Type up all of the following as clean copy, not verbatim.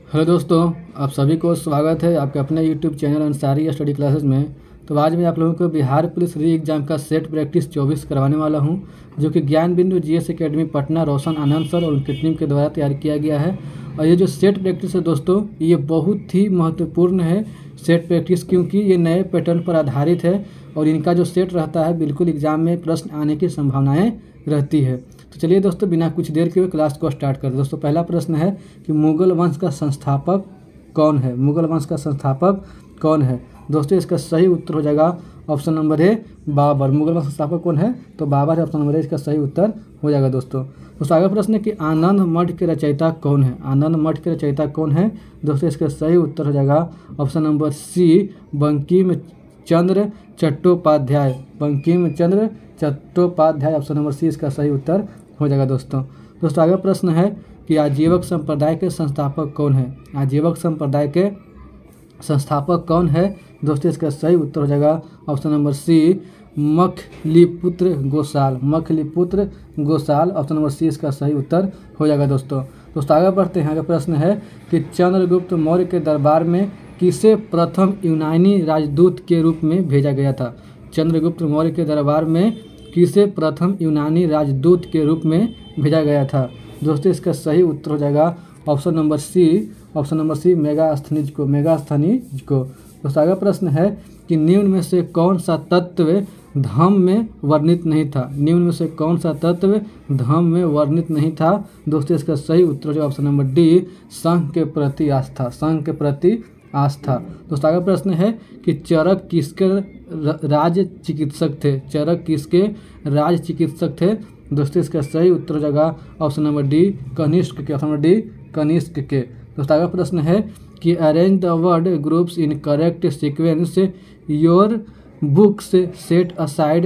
Hello दोस्तों, आप सभी को स्वागत है आपके अपने YouTube channel Ansari study classes में। तो आज मैं आप लोगों को बिहार पुलिस री एग्ज़ाम का सेट प्रैक्टिस 24 करवाने वाला हूं, जो कि ज्ञान बिंदु जीएस एकेडमी पटना रोशन आनंद सर और उनकी टीम के द्वारा तैयार किया गया है। और ये जो सेट प्रैक्टिस है दोस्तों, ये बहुत ही महत्वपूर्ण है सेट प्रैक्टिस, क्योंकि ये नए पैटर्न पर आधारित है और इनका जो सेट रहता है बिल्कुल एग्ज़ाम में प्रश्न आने की संभावनाएँ रहती है। तो चलिए दोस्तों, बिना कुछ देर के क्लास को स्टार्ट करते हैं। दोस्तों, पहला प्रश्न है कि मुगल वंश का संस्थापक कौन है। मुगल वंश का संस्थापक कौन है? दोस्तों, इसका सही उत्तर हो जाएगा option number A, Babur. Mughal वंश का संस्थापक कौन है? तो बाबर है। ऑप्शन नंबर ए इसका सही उत्तर हो जाएगा। दोस्तों, अगला प्रश्न है कि आनंद मठ के रचयिता कौन है। आनंद मठ के रचयिता कौन है? दोस्तों, इसका सही उत्तर हो जाएगा ऑप्शन नंबर सी, Bankim Chandra Chattopadhyay. Bankim Chandra Chattopadhyay, option number C इसका सही उत्तर हो जाएगा। दोस्तों, अगला प्रश्न है कि आजीवक संप्रदाय के संस्थापक कौन है। आजीवक संप्रदाय के संस्थापक कौन है? दोस्तों, इसका सही उत्तर हो जाएगा option number C, Makhaliputra Gosal. Makhaliputra Gosal, option number C इसका सही उत्तर हो जाएगा। दोस्तों, आगे बढ़ते हैं। अगला प्रश्न है कि चंद्रगुप्त मौर्य के दरबार में किसे प्रथम यूनानी राजदूत के रूप में भेजा गया था। चंद्रगुप्त मौर्य के दरबार में किसे प्रथम यूनानी राजदूत के रूप में भेजा गया था। दोस्तों, इसका सही उत्तर हो जाएगा ऑप्शन नंबर सी, मेगास्थनीज को। मेगास्थनीज को। दोस्तों, अगला प्रश्न है कि निम्न में से कौन सा तत्व धम्म में वर्णित नहीं था। निम्न में से कौन सा तत्व धम्म में वर्णित नहीं था। दोस्तों, इसका सही उत्तर हो जाएगा ऑप्शन नंबर डी, संघ के प्रति आस्था। संघ के प्रति आस्था। दोस्तों, अगला प्रश्न है कि चरक किसके राज चिकित्सक थे। चरक किसके राज चिकित्सक थे। दोस्तों, इसका सही उत्तर हो जाएगा ऑप्शन नंबर डी, कनिष्क के। ऑप्शन नंबर डी, कनिष्क के। दोस्तों, अगला प्रश्न है कि arrange the word groups in correct sequence your books set aside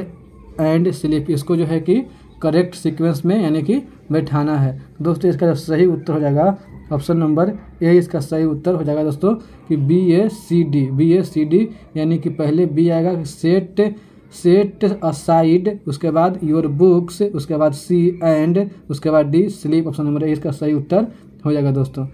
and sleep. इसको जो है कि करेक्ट सीक्वेंस में यानी कि बैठाना है। दोस्तों, इसका सही उत्तर हो जाएगा ऑप्शन नंबर ए इसका सही उत्तर हो जाएगा। दोस्तों, कि BACD यानी कि पहले बी आएगा सेट असाइड, उसके बाद योर बुक्स, उसके बाद सी एंड, उसके बाद डी स्लीप। ऑप्शन नंबर ए इसका सही उत्तर हो जाएगा। दोस्तों,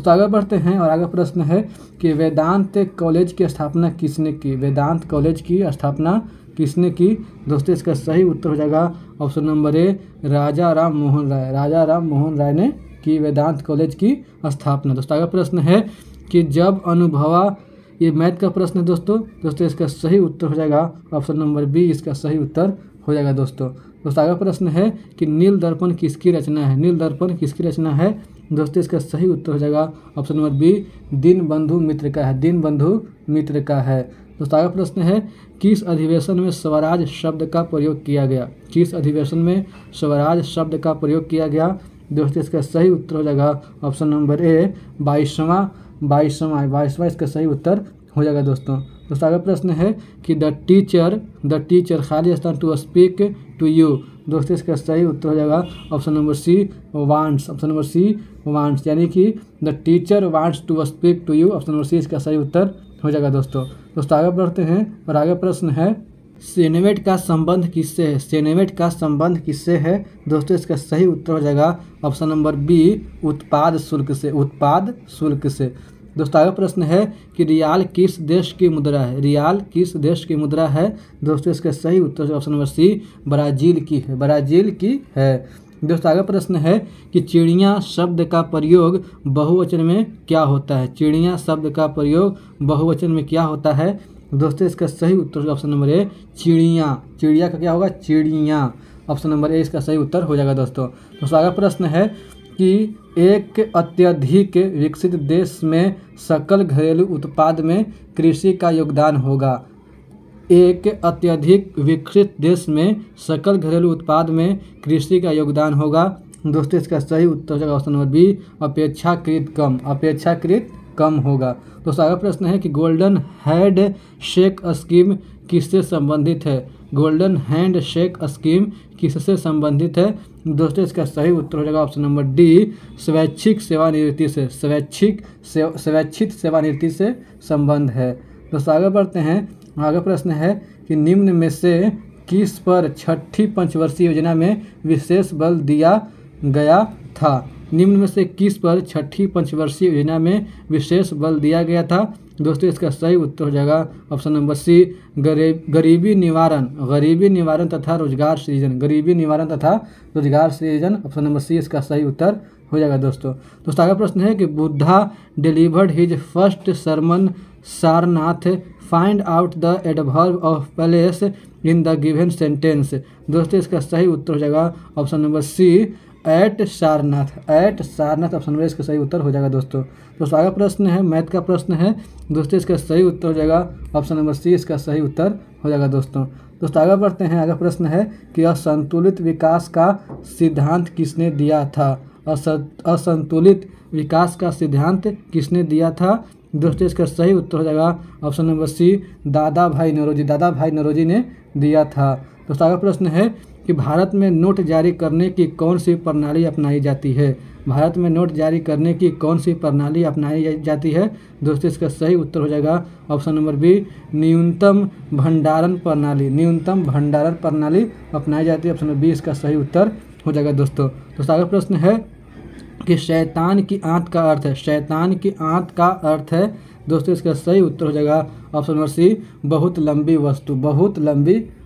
आगे बढ़ते हैं और आगे प्रश्न है कि वेदांत कॉलेज की स्थापना किसने की। वेदांत कॉलेज की स्थापना किसने की। दोस्तों, इसका सही उत्तर हो जाएगा ऑप्शन नंबर ए, राजा राम मोहन राय। राजा राम मोहन राय ने की वेदांत कॉलेज की स्थापना। दोस्तों, अगला प्रश्न है कि जब अनुभवा, ये मैथ का प्रश्न है दोस्तों, इसका सही उत्तर हो जाएगा ऑप्शन नंबर बी इसका सही उत्तर हो जाएगा। दोस्तों, अगला प्रश्न है कि नील दर्पण किसकी रचना है। नील दर्पण किसकी रचना है। दोस्तों, इसका सही उत्तर हो जाएगा ऑप्शन नंबर बी, दीनबंधु मित्र का है। दीनबंधु मित्र का है। दोस्तों, अगला प्रश्न है किस अधिवेशन में स्वराज शब्द का प्रयोग किया गया। किस अधिवेशन में स्वराज शब्द का प्रयोग किया गया। दोस्तों, इसका सही उत्तर हो जाएगा ऑप्शन नंबर ए, 22वां इसका सही उत्तर हो जाएगा। दोस्तों, अगला प्रश्न है कि द टीचर खाली स्थान टू स्पीक टू यू। दोस्तों, इसका सही उत्तर हो जाएगा option number C, wants. Option number C, wants, यानी कि the teacher wants to speak to you. Option number C इसका सही उत्तर हो जाएगा। दोस्तों, आगे बढ़ते हैं और आगे प्रश्न है सेनेट का संबंध किससे है। सेनेट का संबंध किससे है। दोस्तों, इसका सही उत्तर हो जाएगा ऑप्शन नंबर बी, उत्पाद शुल्क से। उत्पाद शुल्क से। दोस्तों, अगला प्रश्न है कि रियाल किस देश की मुद्रा है। रियाल किस देश की मुद्रा है। दोस्तों, इसका सही उत्तर ऑप्शन नंबर सी, ब्राजील की है। ब्राजील की है। दोस्तों, अगला प्रश्न है कि चिड़िया शब्द का प्रयोग बहुवचन में क्या होता है। चिड़िया शब्द का प्रयोग बहुवचन में क्या होता है। दोस्तों, इसका सही उत्तर ऑप्शन नंबर ए, चिड़िया। चिड़िया का क्या होगा, चिड़िया। ऑप्शन नंबर ए इसका सही उत्तर हो जाएगा। दोस्तों, अगला प्रश्न है कि एक अत्यधिक विकसित देश में सकल घरेलू उत्पाद में कृषि का योगदान होगा। एक अत्यधिक विकसित देश में सकल घरेलू उत्पाद में कृषि का योगदान होगा। दोस्तों, इसका सही उत्तर हो जाएगा ऑप्शन नंबर बी, अपेक्षाकृत कम। अपेक्षाकृत कम होगा। दोस्तों, अगला प्रश्न है कि गोल्डन हैंड शेक स्कीम किससे संबंधित है। गोल्डन हैंड शेक स्कीम किससे संबंधित है। दोस्तों, इसका सही उत्तर हो जाएगा ऑप्शन नंबर डी, स्वैच्छिक सेवानिवृत्ति से। स्वैच्छिक सेवानिवृत्ति से संबंध है। दोस्तों, आगे बढ़ते हैं। आगे प्रश्न है कि निम्न में से किस पर छठी पंचवर्षीय योजना में विशेष बल दिया गया था। निम्न में से किस पर छठी पंचवर्षीय योजना में विशेष बल दिया गया था? दोस्तों इसका सही उत्तर हो जाएगा ऑप्शन नंबर सी, गरीबी निवारण तथा रोजगार सृजन। गरीबी निवारण तथा रोजगार सृजन, ऑप्शन नंबर सी इसका सही उत्तर हो जाएगा दोस्तों। अगला प्रश्न है कि Buddha delivered his first sermon Sarnath, find out the adverb of place in the given sentence. दोस्तों इसका सही उत्तर हो जाएगा option number C, at Sarnath option number इसका सही उत्तर हो जाएगा दोस्तों। अगला प्रश्न है मैथ का प्रश्न है दोस्तों, इसका सही उत्तर हो जाएगा ऑप्शन नंबर सी इसका सही उत्तर हो जाएगा दोस्तों। आगे बढ़ते हैं। अगला प्रश्न है कि असंतुलित विकास का सिद्धांत किसने दिया था? असंतुलित विकास का सिद्धांत किसने दिया था? दोस्तों इसका सही उत्तर हो जाएगा ऑप्शन नंबर सी, दादा भाई नौरोजी ने दिया था। दोस्तों अगला प्रश्न है कि भारत में नोट जारी करने की कौन सी प्रणाली अपनाई जाती है? भारत में नोट जारी करने की कौन सी प्रणाली अपनाई जाती है? दोस्तों इसका सही उत्तर हो जाएगा ऑप्शन नंबर बी, न्यूनतम भंडारण प्रणाली अपनाई जाती है। ऑप्शन नंबर बी इसका सही उत्तर हो जाएगा दोस्तों। अगला प्रश्न है कि शैतान की आंत का अर्थ है दोस्तों इसका सही उत्तर हो जाएगा ऑप्शन नंबर सी, बहुत लंबी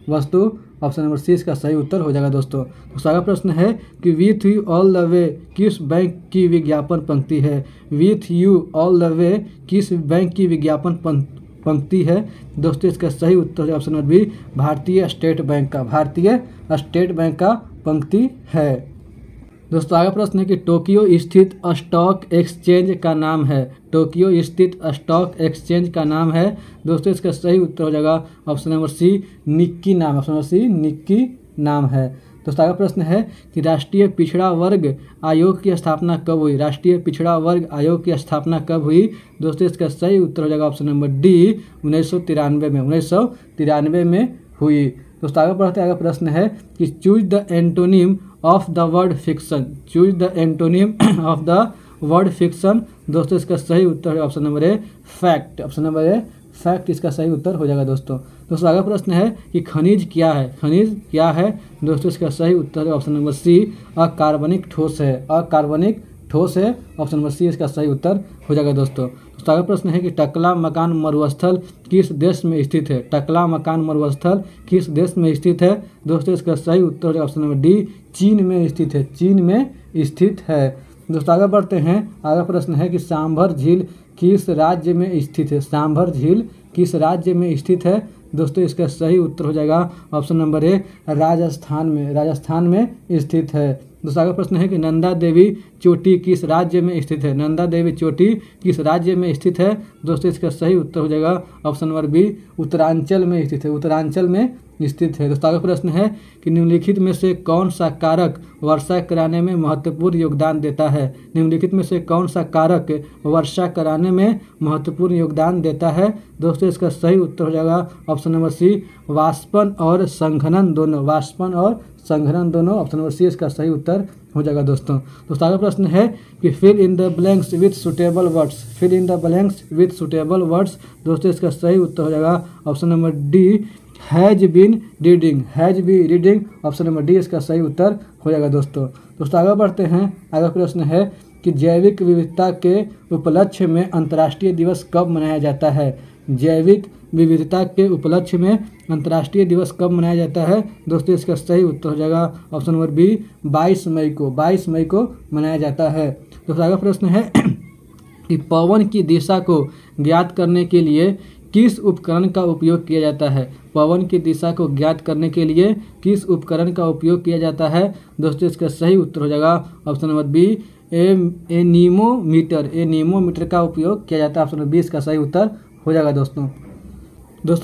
वस्तु। ऑप्शन नंबर सी इसका सही उत्तर हो जाएगा दोस्तों। अगला प्रश्न है कि with you all the way किस बैंक की विज्ञापन पंक्ति है? With you all the way किस बैंक की विज्ञापन पंक्ति है? दोस्तों इसका सही उत्तर है ऑप्शन नंबर बी, भारतीय स्टेट बैंक का पंक्ति है। दोस्तों आगे प्रश्न है कि टोक्यो स्थित स्टॉक एक्सचेंज का नाम है। दोस्तों इसका सही उत्तर हो जाएगा ऑप्शन नंबर सी, निक्की नाम है। दोस्तों आगे प्रश्न है कि राष्ट्रीय पिछड़ा वर्ग आयोग की स्थापना कब हुई? दोस्तों इसका सही उत्तर हो जाएगा ऑप्शन नंबर डी, 1993 में हुई। दोस्तों आगे बढ़ते आगे प्रश्न है कि choose the antonym of the word fiction. दोस्तों इसका सही उत्तर है ऑप्शन नंबर ए, फैक्ट इसका सही उत्तर हो जाएगा दोस्तों। अगला प्रश्न है कि खनिज क्या है? दोस्तों इसका सही उत्तर है ऑप्शन नंबर सी, अकार्बनिक ठोस है। ऑप्शन नंबर सी इसका सही उत्तर हो जाएगा दोस्तों। अगला प्रश्न है कि टकला मकान मरुस्थल किस देश में स्थित है? दोस्तों इसका सही उत्तर हो जाएगा ऑप्शन नंबर डी, चीन में स्थित है। दोस्तों आगे बढ़ते हैं। अगला प्रश्न है कि सांभर झील किस राज्य में स्थित है? दोस्तों इसका सही उत्तर हो जाएगा ऑप्शन नंबर ए, राजस्थान में स्थित है। दूसरा अगला प्रश्न है कि नंदा देवी चोटी किस राज्य में स्थित है? दोस्तों इसका सही उत्तर हो जाएगा ऑप्शन नंबर बी, उत्तरांचल में स्थित है। दोस्तों अगला प्रश्न है कि निम्नलिखित में से कौन सा कारक वर्षा कराने में महत्वपूर्ण योगदान देता है? दोस्तों इसका सही उत्तर हो जाएगा ऑप्शन नंबर सी, वाष्पन और संघनन दोनों। ऑप्शन नंबर सी इसका सही उत्तर हो जाएगा दोस्तों। अगला प्रश्न है कि fill in the blanks with suitable words. दोस्तों इसका सही उत्तर हो जाएगा option number D, has been reading. Option number D इसका सही उत्तर हो जाएगा दोस्तों। आगे बढ़ते हैं। अगला प्रश्न है कि जैविक विविधता के उपलक्ष्य में अंतर्राष्ट्रीय दिवस कब मनाया जाता है? दोस्तों इसका सही उत्तर हो जाएगा ऑप्शन नंबर बी, 22 मई को मनाया जाता है। दोस्तों अगला प्रश्न है कि पवन की दिशा को ज्ञात करने के लिए किस उपकरण का उपयोग किया जाता है? दोस्तों इसका सही उत्तर हो जाएगा ऑप्शन नंबर बी, एनीमोमीटर का उपयोग किया जाता है। ऑप्शन नंबर बी इसका सही उत्तर हो जाएगा दोस्तों।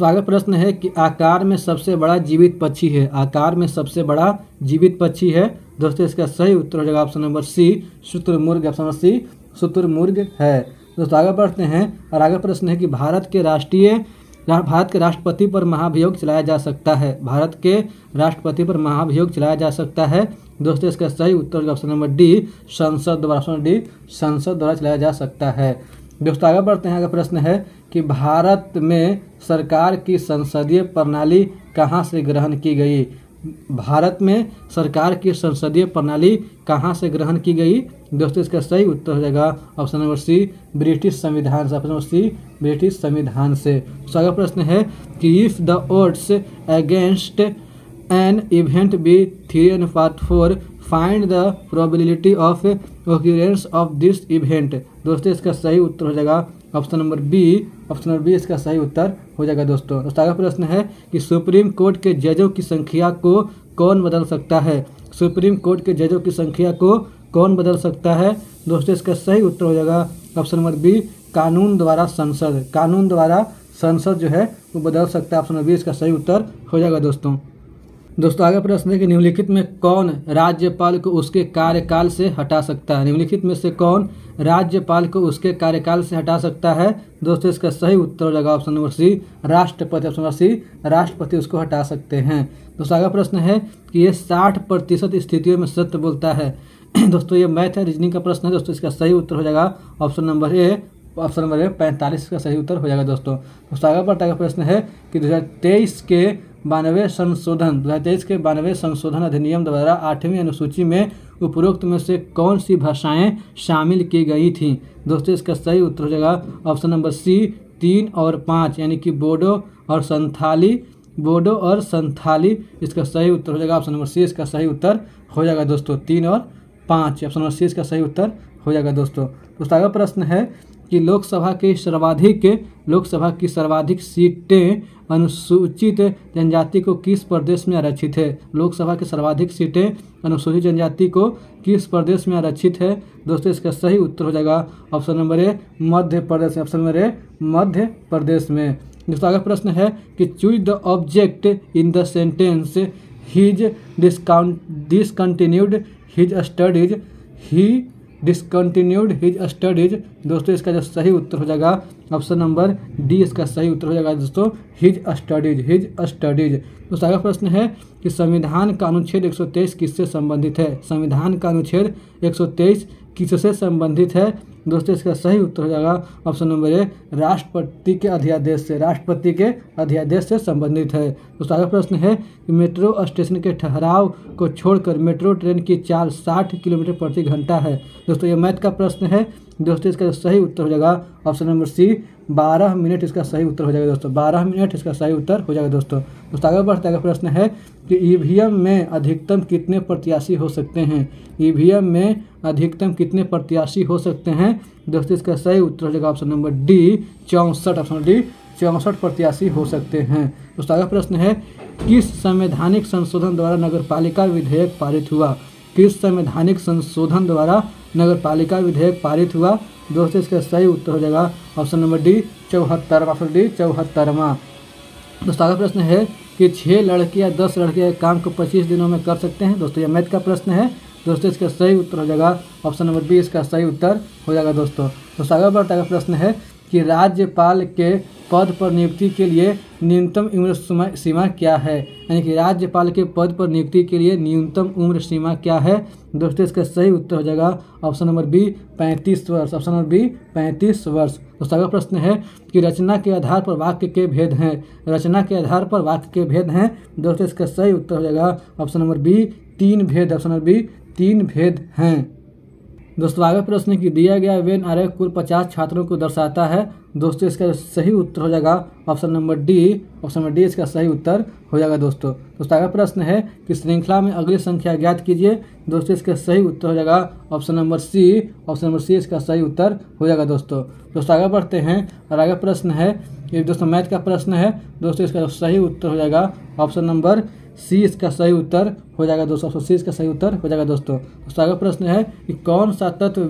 आगे प्रश्न है कि आकार में सबसे बड़ा जीवित पक्षी है। दोस्तों इसका सही उत्तर हो जाएगा ऑप्शन नंबर सी, शुतुरमुर्ग। ऑप्शन नंबर सी शुतुरमुर्ग है। दोस्तों आगे बढ़ते हैं और आगे प्रश्न है कि भारत के राष्ट्रपति पर महाभियोग चलाया जा सकता है। दोस्तों इसका सही उत्तर ऑप्शन नंबर डी, संसद द्वारा चलाया जा सकता है। दोस्तों आगे बढ़ते हैं। अगला प्रश्न है कि भारत में सरकार की संसदीय प्रणाली कहाँ से ग्रहण की गई? भारत में सरकार की संसदीय प्रणाली कहाँ से ग्रहण की गई? दोस्तों इसका सही उत्तर हो जाएगा ऑप्शन नंबर सी, ब्रिटिश संविधान से। ऑप्शन नंबर सी, ब्रिटिश संविधान से। तो अगला प्रश्न है कि if the odds against an event be 3/4 find the probability of occurrence of this event. दोस्तों इसका सही उत्तर हो जाएगा option number B. Option number B इसका सही उत्तर हो जाएगा दोस्तों। अगला प्रश्न है कि सुप्रीम कोर्ट के जजों की संख्या को कौन बदल सकता है? सुप्रीम कोर्ट के जजों की संख्या को कौन बदल सकता है? दोस्तों इसका सही उत्तर हो जाएगा ऑप्शन नंबर बी, कानून द्वारा संसद। कानून द्वारा संसद जो है वो बदल सकता है। ऑप्शन नंबर बी इसका सही उत्तर हो जाएगा दोस्तों। आगे प्रश्न है कि निम्नलिखित में कौन राज्यपाल को उसके कार्यकाल से हटा सकता है? निम्नलिखित में से कौन राज्यपाल को उसके कार्यकाल से हटा सकता है? दोस्तों इसका सही उत्तर हो जाएगा ऑप्शन नंबर सी, राष्ट्रपति। ऑप्शन नंबर सी, राष्ट्रपति उसको हटा सकते हैं। दोस्तों आगे प्रश्न है कि ये 60% स्थितियों में सत्य बोलता है। दोस्तों ये मैथ है, रीजनिंग का प्रश्न है। दोस्तों इसका सही उत्तर हो जाएगा ऑप्शन नंबर ए। ऑप्शन नंबर ए 45 का सही उत्तर हो जाएगा दोस्तों। आगे बढ़ता प्रश्न है कि 2023 के 92वें संशोधन 2023 के 92वें संशोधन अधिनियम द्वारा 8वीं अनुसूची में उपरोक्त में से कौन सी भाषाएं शामिल की गई थीं? दोस्तों इसका सही उत्तर हो जाएगा ऑप्शन नंबर सी, 3 और 5 यानी कि बोडो और संथाली। बोडो और संथाली इसका सही उत्तर हो जाएगा ऑप्शन नंबर सी इसका सही उत्तर हो जाएगा दोस्तों। 3 और 5 ऑप्शन नंबर सी इसका सही उत्तर हो जाएगा दोस्तों। अगला प्रश्न है कि लोकसभा की सर्वाधिक सीटें अनुसूचित जनजाति को किस प्रदेश में आरक्षित है? लोकसभा की सर्वाधिक सीटें अनुसूचित जनजाति को किस प्रदेश में आरक्षित है? दोस्तों इसका सही उत्तर हो जाएगा option number A, Madhya Pradesh. Option number A, Madhya Pradesh में। दोस्तों अगला प्रश्न है कि choose the object in the sentence his discontinued his studies. He discontinued his studies. दोस्तों इसका जो सही उत्तर हो जाएगा ऑप्शन नंबर डी इसका सही उत्तर हो जाएगा दोस्तों, हिज स्टडीज। दोस्तों अगला प्रश्न है कि संविधान का अनुच्छेद 123 किससे संबंधित है? संविधान का अनुच्छेद 123 किससे संबंधित है? दोस्तों इसका सही उत्तर हो जाएगा ऑप्शन नंबर ए, राष्ट्रपति के अध्यादेश से। राष्ट्रपति के अध्यादेश से संबंधित है। दोस्तों अगला प्रश्न है कि मेट्रो स्टेशन के ठहराव को छोड़कर मेट्रो ट्रेन की चाल 60 किलोमीटर प्रति घंटा है। दोस्तों ये मैथ का प्रश्न है। दोस्तों इसका सही उत्तर हो जाएगा ऑप्शन नंबर सी, 12 मिनट इसका सही उत्तर हो जाएगा दोस्तों। 12 मिनट इसका सही उत्तर हो जाएगा दोस्तों। आगे बढ़ता है प्रश्न है कि ईवीएम में अधिकतम कितने प्रत्याशी हो सकते हैं? ईवीएम में अधिकतम कितने प्रत्याशी हो सकते हैं? दोस्तों इसका सही उत्तर हो जाएगा option number D, 64। Option D 64 प्रत्याशी हो सकते हैं। अगला प्रश्न है किस संवैधानिक संशोधन द्वारा नगरपालिका विधेयक पारित हुआ? किस संवैधानिक संशोधन द्वारा नगरपालिका विधेयक पारित हुआ? दोस्तों इसका सही उत्तर हो जाएगा option number D, 74। Option D 74वां। दोस्तों अगला प्रश्न है कि 6 लड़के या 10 लड़के काम को 25 दिनों में कर सकते हैं? दोस्तों यह मैथ का प्रश्न है। दोस्तों इसका सही उत्तर हो जाएगा ऑप्शन नंबर बी इसका सही उत्तर हो जाएगा दोस्तों। आगे बढ़ता प्रश्न है कि राज्यपाल के पद पर नियुक्ति के लिए न्यूनतम उम्र सीमा क्या है? यानी कि राज्यपाल के पद पर नियुक्ति के लिए न्यूनतम उम्र सीमा क्या है? दोस्तों इसका सही उत्तर हो जाएगा ऑप्शन नंबर बी, 35 वर्ष। ऑप्शन नंबर बी 35 वर्ष। दोस्तों अगला प्रश्न है कि रचना के आधार पर वाक्य के भेद हैं। रचना के आधार पर वाक्य के भेद हैं। दोस्तों इसका सही उत्तर हो जाएगा ऑप्शन नंबर बी, 3 भेद। ऑप्शन नंबर बी 3 भेद हैं। दोस्तों आगे प्रश्न की दिया गया वेन आरेख कुल 50 छात्रों को दर्शाता है। दोस्तों इसका सही उत्तर हो जाएगा option number D. Option number D इसका सही उत्तर हो जाएगा दोस्तों। आगे प्रश्न है कि श्रृंखला में अगली संख्या ज्ञात कीजिए। दोस्तों इसका सही उत्तर हो जाएगा option number C. Option number C इसका सही उत्तर हो जाएगा दोस्तों। आगे बढ़ते हैं और आगे प्रश्न है ये दोस्तों मैथ का प्रश्न है। दोस्तों इसका सही उत्तर हो जाएगा ऑप्शन नंबर सी इसका सही उत्तर हो जाएगा दोस्तों। ऑप्शन सी इसका सही उत्तर हो जाएगा दोस्तों। आगे प्रश्न है कि कौन सा तत्व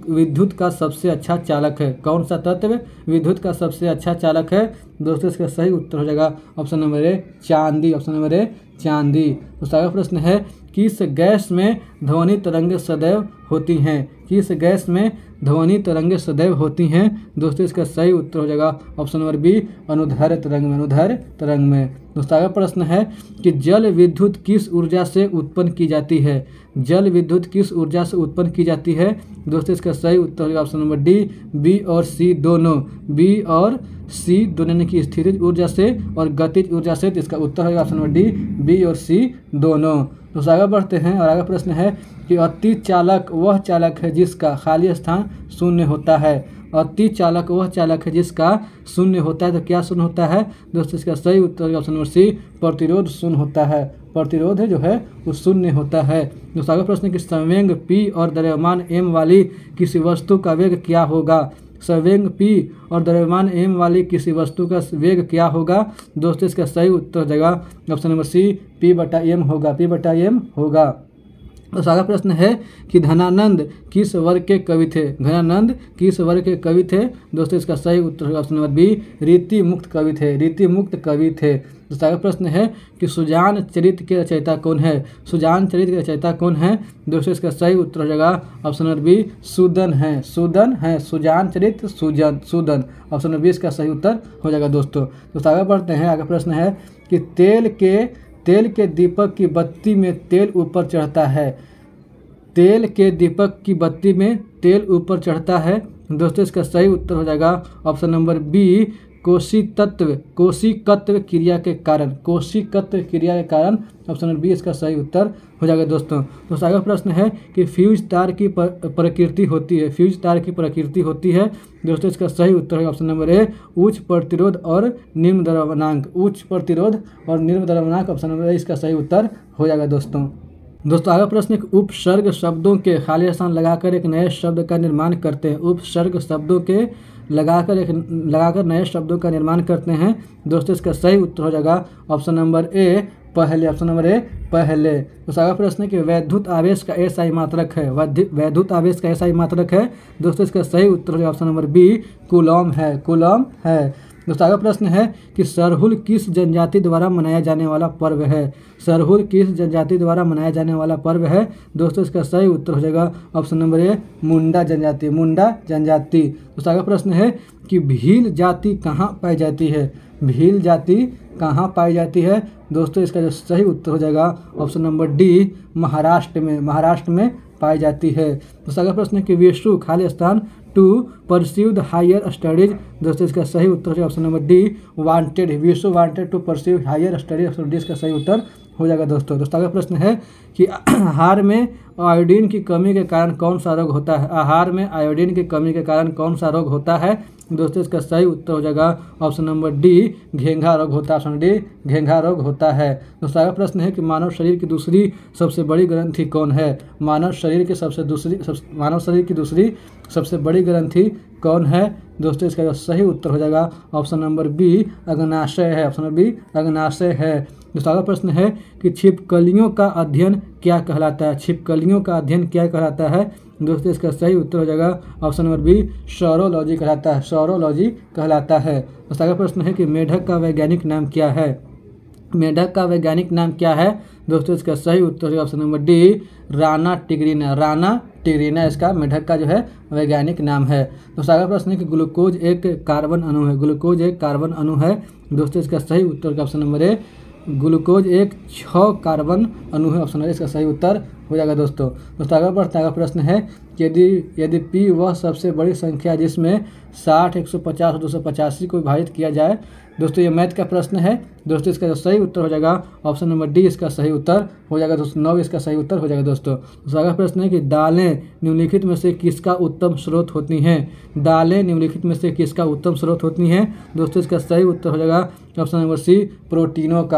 विद्युत का सबसे अच्छा चालक है? कौन सा तत्व विद्युत का सबसे अच्छा चालक है? दोस्तों इसका सही उत्तर हो जाएगा ऑप्शन नंबर ए, चांदी। ऑप्शन नंबर ए, चांदी। आगे प्रश्न है किस गैस में ध्वनि तरंग सदैव होती हैं? किस गैस में ध्वनि तरंगें सदैव होती हैं? दोस्तों इसका सही उत्तर हो जाएगा ऑप्शन नंबर बी, अनुदैर्ध्य तरंग में। अनुदैर्ध्य तरंग में। दोस्तों अगला प्रश्न है कि जल विद्युत किस ऊर्जा से उत्पन्न की जाती है? जल विद्युत किस ऊर्जा से उत्पन्न की जाती है? दोस्तों इसका सही उत्तर होगा ऑप्शन नंबर डी, बी और सी दोनों। बी और सी दोनों यानी कि स्थितिज ऊर्जा से और गतिज ऊर्जा से। तो इसका उत्तर होगा ऑप्शन नंबर डी, बी और सी दोनों। तो आगे बढ़ते हैं और आगे प्रश्न है कि अति चालक वह चालक है जिसका खाली स्थान शून्य होता है। अति चालक वह चालक है जिसका शून्य होता है। तो क्या शून्य होता है? दोस्तों इसका सही उत्तर ऑप्शन नंबर सी, प्रतिरोध शून्य होता है। प्रतिरोध जो है वो शून्य होता है। दोस्तों आगे प्रश्न है कि संवेग P और द्रव्यमान M वाली किसी वस्तु का वेग क्या होगा? संवेग P और द्रव्यमान M वाली किसी वस्तु का वेग क्या होगा? दोस्तों इसका सही उत्तर हो जाएगा ऑप्शन नंबर सी, P/m होगा। P/m होगा। तो अगला प्रश्न है कि धनानंद किस वर्ग के कवि थे? धनानंद किस वर्ग के कवि थे? दोस्तों इसका सही उत्तर होगा ऑप्शन नंबर बी, रीति मुक्त कवि थे। रीति मुक्त कवि थे। दोस्तों अगला प्रश्न है कि सुजान चरित्र के रचयिता कौन है? सुजान चरित्र के रचयिता कौन है? दोस्तों इसका सही उत्तर हो जाएगा ऑप्शन नंबर बी, सूदन है। सूदन है। सुजान चरित्र सूदन। ऑप्शन नंबर बी इसका सही उत्तर हो जाएगा दोस्तों। आगे बढ़ते हैं। आगे प्रश्न है कि तेल के दीपक की बत्ती में तेल ऊपर चढ़ता है। तेल के दीपक की बत्ती में तेल ऊपर चढ़ता है। दोस्तों इसका सही उत्तर हो जाएगा ऑप्शन नंबर बी, कोशिकत्व क्रिया के कारण। कोशिकत्व क्रिया के कारण। ऑप्शन नंबर बी इसका सही उत्तर हो जाएगा दोस्तों। आगे प्रश्न है कि फ्यूज तार की प्रकृति होती है। फ्यूज तार की प्रकृति होती है। दोस्तों इसका सही उत्तर है ऑप्शन नंबर ए, उच्च प्रतिरोध और निम्न द्रव्यमानक। उच्च प्रतिरोध और निम्न द्रव्यमानक। ऑप्शन नंबर ए इसका सही उत्तर हो जाएगा दोस्तों। आगे प्रश्न एक उपसर्ग शब्दों के खाली स्थान लगाकर एक नए शब्द का निर्माण करते हैं। उपसर्ग शब्दों के लगाकर नए शब्दों का निर्माण करते हैं। दोस्तों इसका सही उत्तर हो जाएगा ऑप्शन नंबर ए, पहले। ऑप्शन नंबर ए, पहले। आगे प्रश्न है कि वैद्युत आवेश का एसआई मात्रक है। वैद्युत आवेश का एसआई मात्रक है। दोस्तों इसका सही उत्तर हो ऑप्शन नंबर बी, कूलॉम है। कूलॉम है। आगे प्रश्न है कि सरहुल किस जनजाति द्वारा मनाया जाने वाला पर्व है? सरहुल किस जनजाति द्वारा मनाया जाने वाला पर्व है? दोस्तों इसका सही उत्तर हो जाएगा ऑप्शन नंबर ए, मुंडा जनजाति। मुंडा जनजाति। आगे प्रश्न है कि भील जाति कहाँ पाई जाती है? भील जाति कहाँ पाई जाती है? दोस्तों इसका जो सही उत्तर हो जाएगा ऑप्शन नंबर डी, महाराष्ट्र में। महाराष्ट्र में पाई जाती है। अगला प्रश्न है कि विश्व खाली स्थान टू परस्यूड हायर स्टडीज। दोस्तों इसका सही उत्तर है option number D, wanted. Vishwa wanted to pursue higher studies. Option D इसका सही उत्तर हो जाएगा दोस्तों। अगला प्रश्न है कि आहार में आयोडीन की कमी के कारण कौन सा रोग होता है? आहार में आयोडीन की कमी के कारण कौन सा रोग होता है? दोस्तों इसका सही उत्तर हो जाएगा ऑप्शन नंबर डी, घेंघा रोग होता है। ऑप्शन डी, घेंघा रोग होता है। दोस्तों अगला प्रश्न है कि मानव शरीर की दूसरी सबसे बड़ी ग्रंथि कौन है? मानव शरीर की दूसरी सबसे बड़ी ग्रंथि कौन है? दोस्तों इसका जो सही उत्तर हो जाएगा ऑप्शन नंबर बी, अग्नाशय है। ऑप्शन नंबर बी, अग्नाशय है। दोस्तों अगला प्रश्न है कि छिपकलियों का अध्ययन क्या कहलाता है? छिपकलियों का अध्ययन क्या कहलाता है? दोस्तों इसका सही उत्तर हो जाएगा ऑप्शन नंबर बी, सौरोलॉजी कहलाता है। सौरोलॉजी कहलाता है। दोस्तों अगला प्रश्न है कि मेढक का वैज्ञानिक नाम क्या है? मेढक का वैज्ञानिक नाम क्या है? दोस्तों इसका सही उत्तर है option number D, Rana tigrina. Rana tigrina इसका मेढक का जो है वैज्ञानिक नाम है। दोस्तों अगला प्रश्न है कि ग्लूकोज एक कार्बन अणु है। ग्लूकोज एक कार्बन अणु है। दोस्तों इसका सही उत्तर का ऑप्शन नंबर ए, ग्लूकोज एक 6 कार्बन अणु है। ऑप्शन इसका सही उत्तर हो जाएगा दोस्तों। आगे बढ़ते अगला प्रश्न है कि यदि P वह सबसे बड़ी संख्या जिसमें 60, 150 और 285 को विभाजित किया जाए। दोस्तों ये मैथ का प्रश्न है। दोस्तों इसका जो सही उत्तर हो जाएगा ऑप्शन नंबर डी, इसका सही उत्तर हो जाएगा दोस्तों। 9 इसका सही उत्तर हो जाएगा दोस्तों। अगला प्रश्न है कि दालें निम्नलिखित में से किसका उत्तम स्रोत होती हैं? दालें निम्नलिखित में से किसका उत्तम स्रोत होती हैं? दोस्तों इसका सही उत्तर हो जाएगा ऑप्शन नंबर सी, प्रोटीनों का।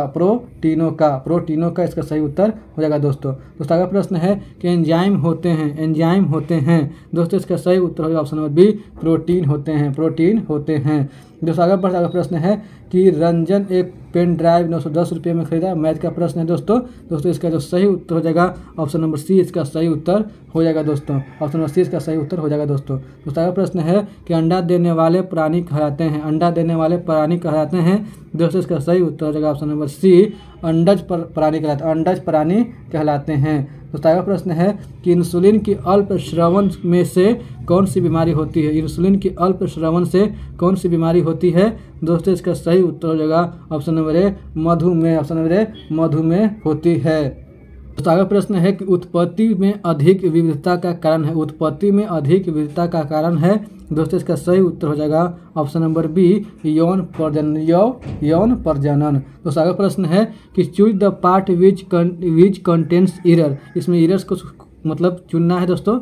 प्रोटीनों का इसका सही उत्तर हो जाएगा दोस्तों। अगला प्रश्न है कि एंजाइम होते हैं। दोस्तों इसका सही उत्तर होगा ऑप्शन नंबर बी, प्रोटीन होते हैं। दोस्तों अगला प्रश्न है कि रंजन एक पेन ड्राइव 910 रुपये में खरीदा। मैथ का प्रश्न है दोस्तों इसका जो सही उत्तर हो जाएगा ऑप्शन नंबर सी, इसका सही उत्तर हो जाएगा दोस्तों। ऑप्शन नंबर सी इसका सही उत्तर हो जाएगा दोस्तों। अगला प्रश्न है कि अंडा देने वाले प्राणी कहलाते हैं। दोस्तों इसका सही उत्तर हो जाएगा ऑप्शन नंबर सी, अंडज प्राणी कहलाते हैं। दोस्तों अगला प्रश्न है कि इंसुलिन की अल्प श्रवण में से कौन सी बीमारी होती है। इंसुलिन की अल्प श्रवण से कौन सी बीमारी होती है। दोस्तों इसका सही उत्तर हो जाएगा ऑप्शन नंबर ए मधुमेह। ऑप्शन नंबर ए मधुमेह होती है। दोस्तों अगला प्रश्न है कि उत्पत्ति में अधिक विविधता का कारण है। उत्पत्ति में अधिक विविधता का कारण है। दोस्तों इसका सही उत्तर हो जाएगा ऑप्शन नंबर बी यौन प्रजनन। यौन प्रजनन। दोस्तों अगला प्रश्न है कि choose the part which contents error. इसमें एरर्स को मतलब चुनना है दोस्तों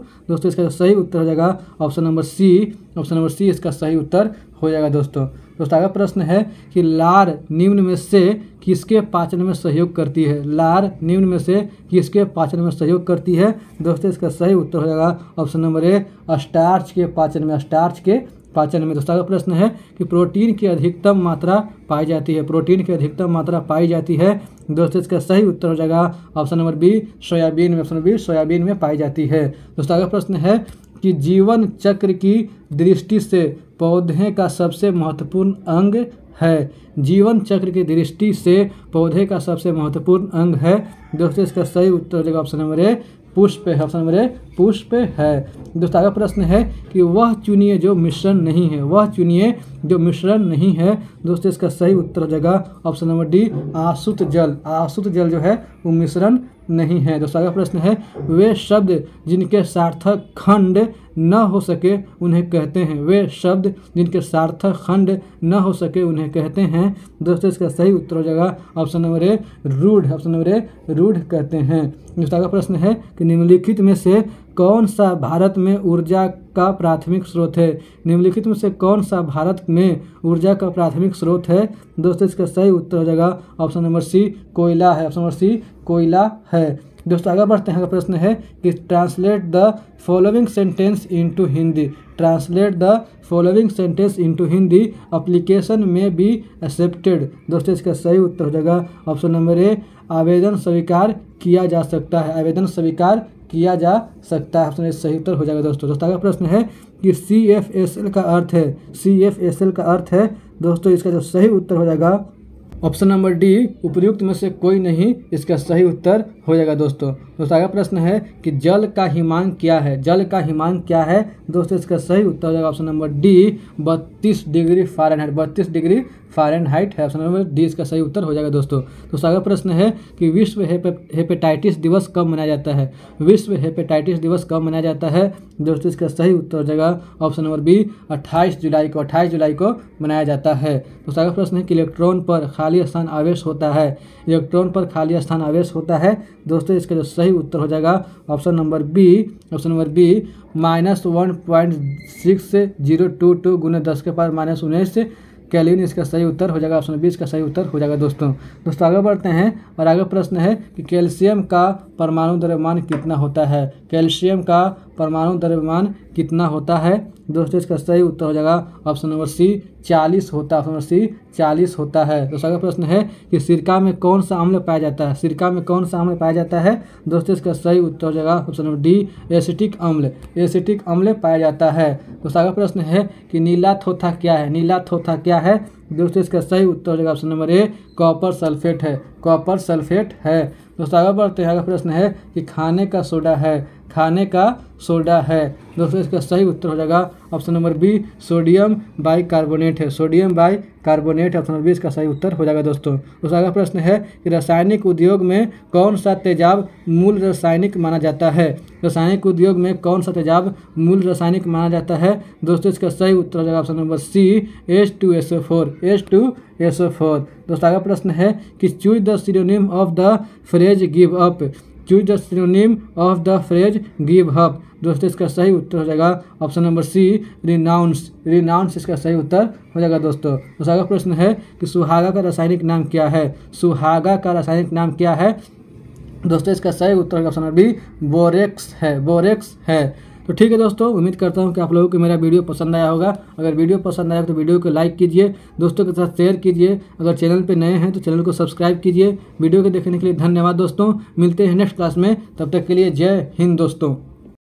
इसका सही उत्तर हो जाएगा option number C. Option number C इसका सही उत्तर हो जाएगा दोस्तों अगला प्रश्न है कि लार निम्न में से किसके पाचन में सहयोग करती है। लार निम्न में से किसके पाचन में सहयोग करती है। दोस्तों इसका सही उत्तर हो जाएगा ऑप्शन नंबर ए स्टार्च के पाचन में। स्टार्च के पाचन में। दोस्तों अगला प्रश्न है कि प्रोटीन की अधिकतम मात्रा पाई जाती है। प्रोटीन की अधिकतम मात्रा पाई जाती है। दोस्तों इसका सही उत्तर हो जाएगा ऑप्शन नंबर बी सोयाबीन में। ऑप्शन नंबर बी सोयाबीन में पाई जाती है। दोस्तों अगला प्रश्न है कि जीवन चक्र की दृष्टि से पौधे का सबसे महत्वपूर्ण अंग है। जीवन चक्र की दृष्टि से पौधे का सबसे महत्वपूर्ण अंग है। दोस्तों इसका सही उत्तर हो जाएगा ऑप्शन नंबर ए पुष्प है। ऑप्शन नंबर ए पुष्प है। दोस्तों अगला प्रश्न है कि वह चुनिए जो मिश्रण नहीं है। वह चुनिए जो मिश्रण नहीं है। दोस्तों इसका सही उत्तर हो जाएगा ऑप्शन नंबर डी आसुत जल। आसुत जल जो है वो मिश्रण नहीं है। दोस्तों अगला प्रश्न है वे शब्द जिनके सार्थक खंड न हो सके उन्हें कहते हैं। वे शब्द जिनके सार्थक खंड न हो सके उन्हें कहते हैं। दोस्तों इसका सही उत्तर हो जाएगा ऑप्शन नंबर ए रूढ़। ऑप्शन नंबर ए रूढ़ कहते हैं। दोस्तों अगला प्रश्न है कि निम्नलिखित में से कौन सा भारत में ऊर्जा का प्राथमिक स्रोत है। निम्नलिखित में से कौन सा भारत में ऊर्जा का प्राथमिक स्रोत है। दोस्तों इसका सही उत्तर हो जाएगा ऑप्शन नंबर सी कोयला है। ऑप्शन नंबर सी कोयला है। दोस्तों आगे बढ़ते हैं। अगला प्रश्न है कि translate the following sentence into Hindi. Translate the following sentence into Hindi application में बी एक्सेप्टेड। दोस्तों इसका सही उत्तर हो जाएगा ऑप्शन नंबर ए आवेदन स्वीकार किया जा सकता है। आवेदन स्वीकार किया जा सकता है। ऑप्शन ए सही उत्तर हो जाएगा दोस्तों अगला प्रश्न है कि CFSL का अर्थ है। CFSL का अर्थ है दोस्तों इसका जो सही उत्तर हो जाएगा ऑप्शन नंबर डी उपयुक्त में से कोई नहीं इसका सही उत्तर हो जाएगा दोस्तों अगला प्रश्न है कि जल का हिमांक क्या है। जल का हिमांक क्या है। दोस्तों इसका सही उत्तर हो जाएगा option number D 32 degree Fahrenheit. 32 degree Fahrenheit है। ऑप्शन नंबर डी इसका सही उत्तर हो जाएगा दोस्तों अगला प्रश्न है कि विश्व हेपेटाइटिस दिवस कब मनाया जाता है। विश्व हेपेटाइटिस दिवस कब मनाया जाता है। दोस्तों इसका सही उत्तर हो जाएगा ऑप्शन नंबर बी 28 जुलाई को। 28 जुलाई को मनाया जाता है। अगला प्रश्न है कि इलेक्ट्रॉन पर खाली स्थान आवेश होता है। इलेक्ट्रॉन पर खाली स्थान आवेश होता है। दोस्तों इसका जो सही उत्तर हो जाएगा ऑप्शन नंबर बी -1.60022 गुने 10⁻⁻19 केल्विन इसका सही उत्तर हो जाएगा। ऑप्शन बी इसका सही उत्तर हो जाएगा दोस्तों आगे बढ़ते हैं और आगे प्रश्न है कि कैल्शियम का परमाणु द्रव्यमान कितना होता है। कैल्शियम का परमाणु द्रव्यमान कितना होता है। दोस्तों इसका सही उत्तर हो जाएगा ऑप्शन नंबर सी 40 होता है। ऑप्शन नंबर सी 40 होता है। अगला प्रश्न है कि सिरका में कौन सा अम्ल पाया जाता है। सिरका में कौन सा अम्ल पाया जाता है। दोस्तों इसका सही उत्तर हो जाएगा ऑप्शन नंबर डी एसिटिक अम्ल। एसिटिक अम्ल पाया जाता है। अगला प्रश्न है कि नीला थोथा क्या है। नीला थोथा क्या है। दोस्तों इसका सही उत्तर हो जाएगा ऑप्शन नंबर ए कॉपर सल्फेट है। कॉपर सल्फेट है। दोस्तों आगे बढ़ते हैं। अगला प्रश्न है कि खाने का सोडा है। खाने का सोडा है। दोस्तों इसका सही उत्तर हो जाएगा option number B sodium bicarbonate है। Sodium bicarbonate option number B इसका सही उत्तर हो जाएगा दोस्तों अगला प्रश्न है कि रासायनिक उद्योग में कौन सा तेजाब मूल रासायनिक माना जाता है। रासायनिक उद्योग में कौन सा तेजाब मूल रासायनिक माना जाता है। दोस्तों इसका सही उत्तर हो जाएगा ऑप्शन नंबर सी H2SO4। H2SO4। दोस्तों अगला प्रश्न है कि choose the synonym of the phrase give up. Choose the synonym of the phrase give up. दोस्तों इसका सही उत्तर हो जाएगा option number C renounce. Renounce इसका सही उत्तर हो जाएगा दोस्तों अगला प्रश्न है कि सुहागा का रासायनिक नाम क्या है। सुहागा का रासायनिक नाम क्या है। दोस्तों इसका सही उत्तर ऑप्शन नंबर बी बोरेक्स है। बोरेक्स है। तो ठीक है दोस्तों, उम्मीद करता हूँ कि आप लोगों को मेरा वीडियो पसंद आया होगा। अगर वीडियो पसंद आया तो वीडियो को लाइक कीजिए, दोस्तों के साथ शेयर कीजिए। अगर चैनल पे नए हैं तो चैनल को सब्सक्राइब कीजिए। वीडियो को देखने के लिए धन्यवाद दोस्तों। मिलते हैं नेक्स्ट क्लास में, तब तक के लिए जय हिंद दोस्तों।